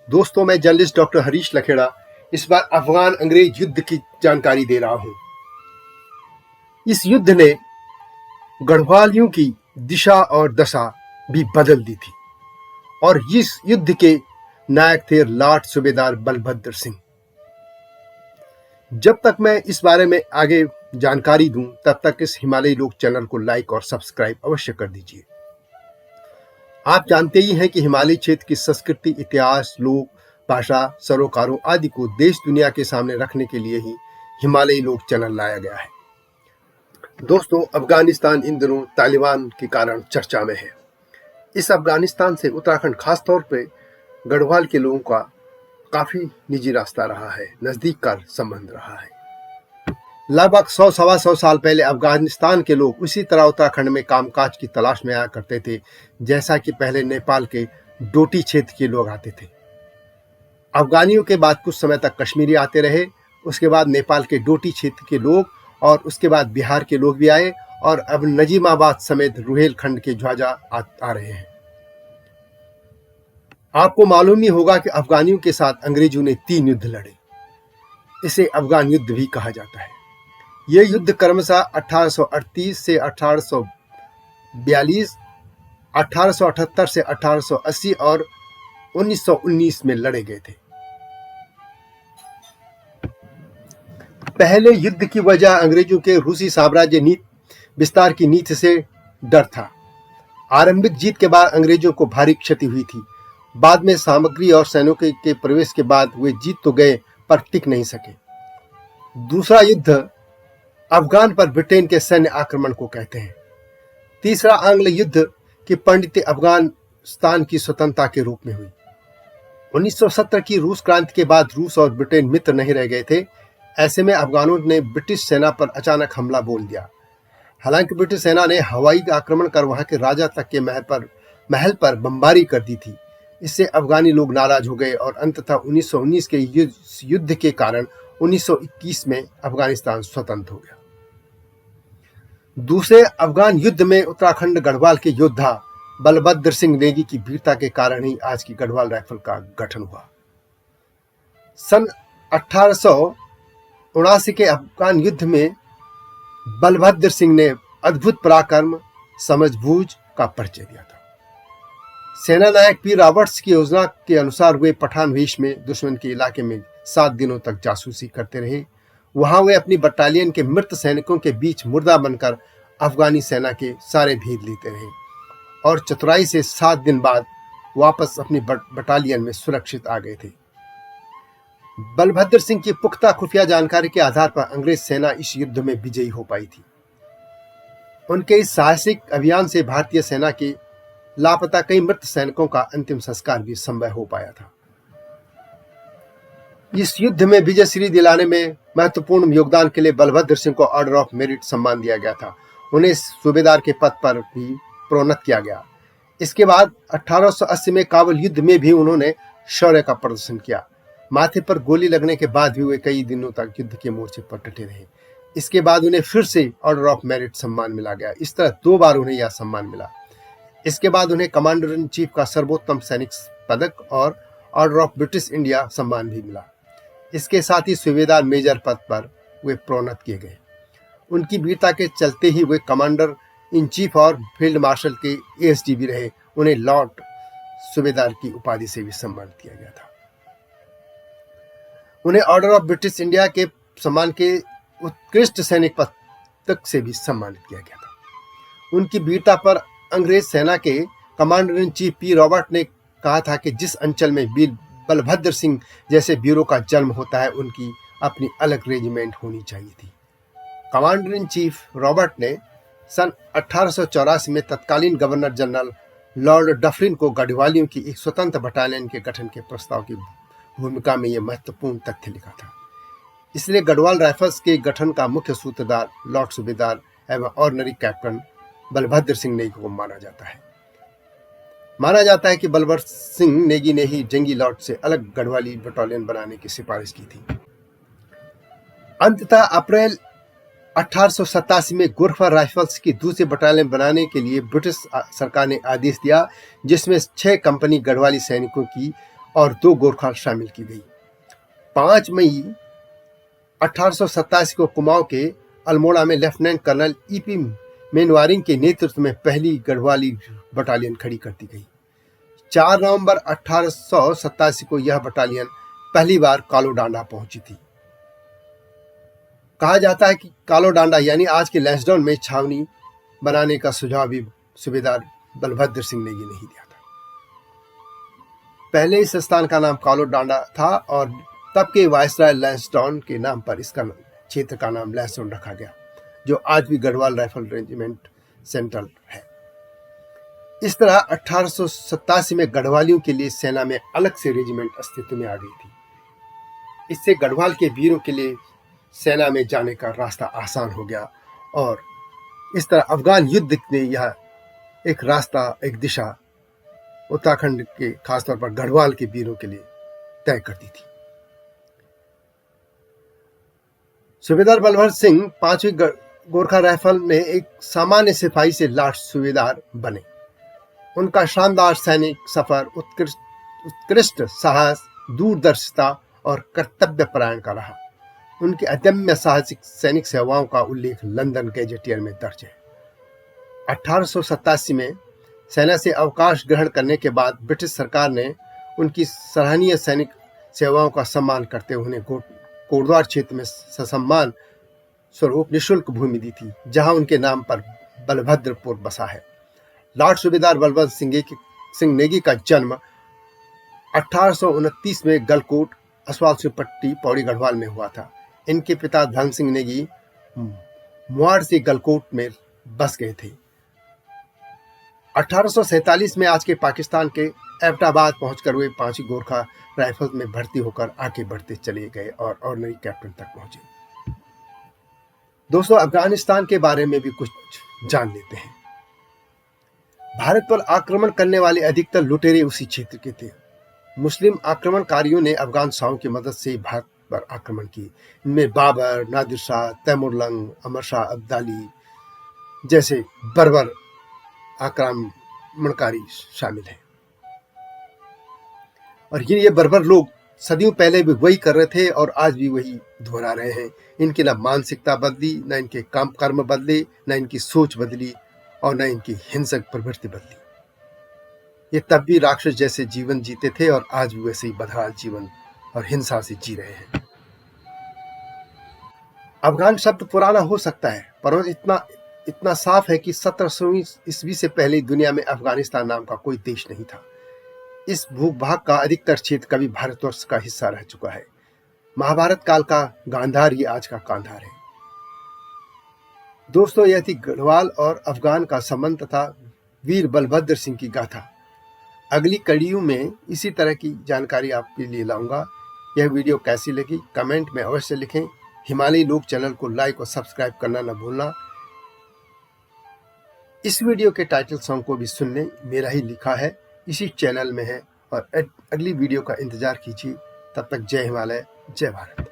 दोस्तों, मैं journalist doctor Harish Lakhera इस बार अफगान अंग्रेज युद्ध की जानकारी दे रहा हूं। इस युद्ध ने गढ़वालियों की दिशा और दशा भी बदल दी थी और इस युद्ध के नायक थे लॉर्ड सूबेदार बलभद्र सिंह। जब तक मैं इस बारे में आगे जानकारी दूं, तब तक इस हिमालयी लोक चैनल को लाइक और सब्सक्राइब अवश्य कर दीजिए। आप जानते ही हैं कि हिमालयी क्षेत्र की संस्कृति, इतिहास, लोक भाषा, सरोकारों आदि को देश दुनिया के सामने रखने के लिए ही हिमालयी लोक चैनल लाया गया है। दोस्तों, अफगानिस्तान इन दिनों तालिबान के कारण चर्चा में है। इस अफगानिस्तान से उत्तराखंड खासतौर पे गढ़वाल के लोगों का काफी निजी रास्ता रहा है, नजदीक का संबंध रहा है। लगभग 100-125 साल पहले अफगानिस्तान के लोग उसी तरह उत्तराखंड में कामकाज की तलाश में आया करते थे, जैसा कि पहले नेपाल के डोटी क्षेत्र के लोग आते थे। अफगानियों के बाद कुछ समय तक कश्मीरी आते रहे, उसके बाद नेपाल के डोटी क्षेत्र के लोग और उसके बाद बिहार के लोग भी आए और अब नजीमाबाद समेत रुहेलखंड के ख्वाजा आ रहे हैं। आपको मालूम ही होगा कि अफगानियों के साथ अंग्रेजों ने 3 युद्ध लड़े। इसे अफगान युद्ध भी कहा जाता है। ये युद्ध क्रमशः 1838 से 1842, 1878 से 1880 और 1919 में लड़े गए थे। पहले युद्ध की वजह अंग्रेजों के रूसी साम्राज्य विस्तार की नीति से डर था। आरंभिक जीत के बाद अंग्रेजों को भारी क्षति हुई थी। बाद में सामग्री और सैनिकों के प्रवेश के बाद वे जीत तो गए पर टिक नहीं सके। दूसरा युद्ध अफगान पर ब्रिटेन के सैन्य आक्रमण को कहते हैं। तीसरा आंग्ल युद्ध की परिणति अफगानिस्तान की स्वतंत्रता के रूप में हुई। 1917 की रूस क्रांति के बाद रूस और ब्रिटेन मित्र नहीं रह गए थे। ऐसे में अफगानों ने ब्रिटिश सेना पर अचानक हमला बोल दिया। हालांकि ब्रिटिश सेना ने हवाई आक्रमण कर वहां के राजा तक के महल पर बमबारी कर दी थी। इससे अफगानी लोग नाराज हो गए और अंततः 1919 के युद्ध के कारण 1921 में अफगानिस्तान स्वतंत्र हो गया। दूसरे अफगान युद्ध में उत्तराखंड गढ़वाल के योद्धा बलभद्र सिंह नेगी की वीरता के कारण ही आज की गढ़वाल राइफल का गठन हुआ। सन 1879 के अफगान युद्ध में बलभद्र सिंह ने अद्भुत पराक्रम, समझबूझ का परिचय दिया था। सेना नायक पी रॉबर्ट्स की योजना के अनुसार वे पठान वेश में दुश्मन के इलाके में 7 दिनों तक जासूसी करते रहे। वहां वे अपनी बटालियन के मृत सैनिकों के बीच मुर्दा बनकर अफगानी सेना के सारे भेद लेते रहे और चतुराई से 7 दिन बाद वापस अपनी बटालियन में सुरक्षित आ गए थे। बलभद्र सिंह की पुख्ता खुफिया जानकारी के आधार पर अंग्रेज सेना इस युद्ध में विजयी हो पाई थी। उनके इस साहसिक अभियान से भारतीय सेना के लापता कई मृत सैनिकों का अंतिम संस्कार भी संभव हो पाया था। इस युद्ध में विजय श्री दिलाने में महत्वपूर्ण योगदान के लिए बलभद्र सिंह को ऑर्डर ऑफ मेरिट सम्मान दिया गया था। उन्हें सूबेदार के पद पर भी प्रोन्नत किया गया। इसके बाद 1880 में काबुल युद्ध में भी उन्होंने शौर्य का प्रदर्शन किया। माथे पर गोली लगने के बाद भी वे कई दिनों तक युद्ध के मोर्चे पर डटे रहे। इसके बाद उन्हें फिर से ऑर्डर ऑफ मेरिट सम्मान मिला गया। इस तरह 2 बार उन्हें यह सम्मान मिला। इसके बाद उन्हें कमांडर इन चीफ का सर्वोत्तम सैनिक पदक और ऑर्डर ऑफ ब्रिटिश इंडिया सम्मान भी मिला। इसके साथ ही सूबेदार मेजर पद पर वे प्रोन्नत किए गए। उनकी वीरता के चलते ही वे कमांडर इन चीफ और फील्ड मार्शल के ASD भी रहे। उन्हें लॉर्ड सूबेदार की उपाधि से भी सम्मानित किया गया था। उन्हें ऑर्डर ऑफ ब्रिटिश इंडिया के सम्मान के उत्कृष्ट सैनिक पदक से भी सम्मानित किया गया था। उनकी वीरता पर अंग्रेज सेना के commander in chief P Robert ने कहा था कि जिस अंचल में वीर बलभद्र सिंह जैसे वीरों का जन्म होता है, उनकी अपनी अलग रेजिमेंट होनी चाहिए थी। कमांडर इन चीफ रॉबर्ट ने सन 1884 में तत्कालीन गवर्नर जनरल लॉर्ड डफरिन को गढ़वालियों की एक स्वतंत्र बटालियन के गठन के प्रस्ताव की भूमिका में यह महत्वपूर्ण तथ्य लिखा था। इसलिए गढ़वाल राइफल्स के गठन का मुख्य सूत्रधार लॉर्ड सूबेदार एवं ऑर्डिनरी कैप्टन बलभद्र सिंह नेगी को माना जाता है। माना जाता है कि बलभद्र सिंह नेगी ने ही जंगी लॉर्ड से अलग गढ़वाली बटालियन बनाने की सिफारिश की थी। अंततः अप्रैल 1887 में गोरखा राइफल्स की दूसरी बटालियन बनाने के लिए ब्रिटिश सरकार ने आदेश दिया, जिसमें 6 कंपनी गढ़वाली सैनिकों की और 2 गोरखा शामिल की गई। 5 मई 1887 को कुमाऊं के अल्मोड़ा में लेफ्टिनेंट कर्नल ईपी मेनवारिंग के नेतृत्व में पहली गढ़वाली बटालियन खड़ी कर दी गई। 4 नवंबर 1887 को यह बटालियन पहली बार कालो डांडा पहुंची थी। कहा जाता है कि कालो डांडा यानी आज के लैंसडाउन में छावनी बनाने का सुझाव भी सूबेदार बलभद्र सिंह नेगी ने ही दिया था। पहले इस स्थान का नाम कालो डांडा था और तब के वायसराय लैंसडाउन के नाम पर इसका क्षेत्र का नाम लैंसडाउन रखा गया, जो आज भी गढ़वाल राइफल रेजिमेंट सेंट्रल है। इस तरह 1887 में गढ़वालियों के लिए सेना में अलग से रेजिमेंट अस्तित्व में आ गई थी। इससे गढ़वाल के वीरों के लिए सेना में जाने का रास्ता आसान हो गया और इस तरह अफगान युद्ध ने यह एक रास्ता, एक दिशा उत्तराखंड के खासतौर पर गढ़वाल के वीरों के लिए तय कर दी थी। सूबेदार बलभद्र सिंह 5वीं गोरखा राइफल में एक सामान्य सिपाही से लाट सूबेदार बने। उनका शानदार सैनिक सफर उत्कृष्ट साहस, दूरदर्शिता और कर्तव्यपरायण का रहा। उनकी अदम्य साहसिक सैनिक सेवाओं का उल्लेख लंदन गैजेटियर में दर्ज है। 1887 में सेना से अवकाश ग्रहण करने के बाद ब्रिटिश सरकार ने उनकी सराहनीय सैनिक सेवाओं का सम्मान करते हुए उन्हें कोटद्वार क्षेत्र में ससम्मान स्वरूप निःशुल्क भूमि दी थी, जहां उनके नाम पर बलभद्रपुर बसा है। लॉर्ड सूबेदार बलभद्र सिंह नेगी का जन्म 1829 में गलकोट, असवालसिंह पौड़ी गढ़वाल में हुआ था। इनके पिता धन सिंह नेगी मुआड़ से गलकोट में बस गए थे। 1847 में आज के पाकिस्तान के एबटाबाद पहुंचकर वे 5वीं गोरखा राइफल्स में भर्ती होकर आगे बढ़ते चले गए और ऑर्डिनरी कैप्टन तक पहुंचे। दोस्तों, अफगानिस्तान के बारे में भी कुछ जान लेते हैं। भारत पर आक्रमण करने वाले अधिकतर लुटेरे उसी क्षेत्र के थे। मुस्लिम आक्रमणकारियों ने अफगान शाहों की मदद से भारत पर आक्रमण किए। इनमें बाबर, नादिर शाह, तैमूरलंग, अमर शाह अब्दाली जैसे बर्बर आक्रमणकारी शामिल हैं। और ये बर्बर लोग सदियों पहले भी वही कर रहे थे और आज भी वही दोहरा रहे हैं। इनकी ना मानसिकता बदली, न इनके काम कर्म बदले, न इनकी सोच बदली और न इनकी हिंसक प्रवृत्ति बदली। ये तब भी राक्षस जैसे जीवन जीते थे और आज भी वैसे ही बदहाल जीवन और हिंसा से जी रहे हैं। अफगान शब्द पुराना हो सकता है, परंतु इतना साफ है कि 1700वीं ईस्वी से पहले दुनिया में अफगानिस्तान नाम का कोई देश नहीं था। इस भूभाग का अधिकतर क्षेत्र कभी भारतवर्ष का हिस्सा रह चुका है। महाभारत काल का गांधार ही आज का कांधार है। दोस्तों, यह थी गढ़वाल और अफगान का संबंध तथा वीर बलभद्र सिंह की गाथा। अगली कड़ियों में इसी तरह की जानकारी आपके लिए लाऊंगा। यह वीडियो कैसी लगी कमेंट में अवश्य लिखें। हिमालयी लोक चैनल को लाइक और सब्सक्राइब करना न भूलना। इस वीडियो के टाइटल सॉन्ग को भी सुनने मेरा ही लिखा है, इसी चैनल में है और अगली वीडियो का इंतजार कीजिए। तब तक जय हिमालय, जय भारत।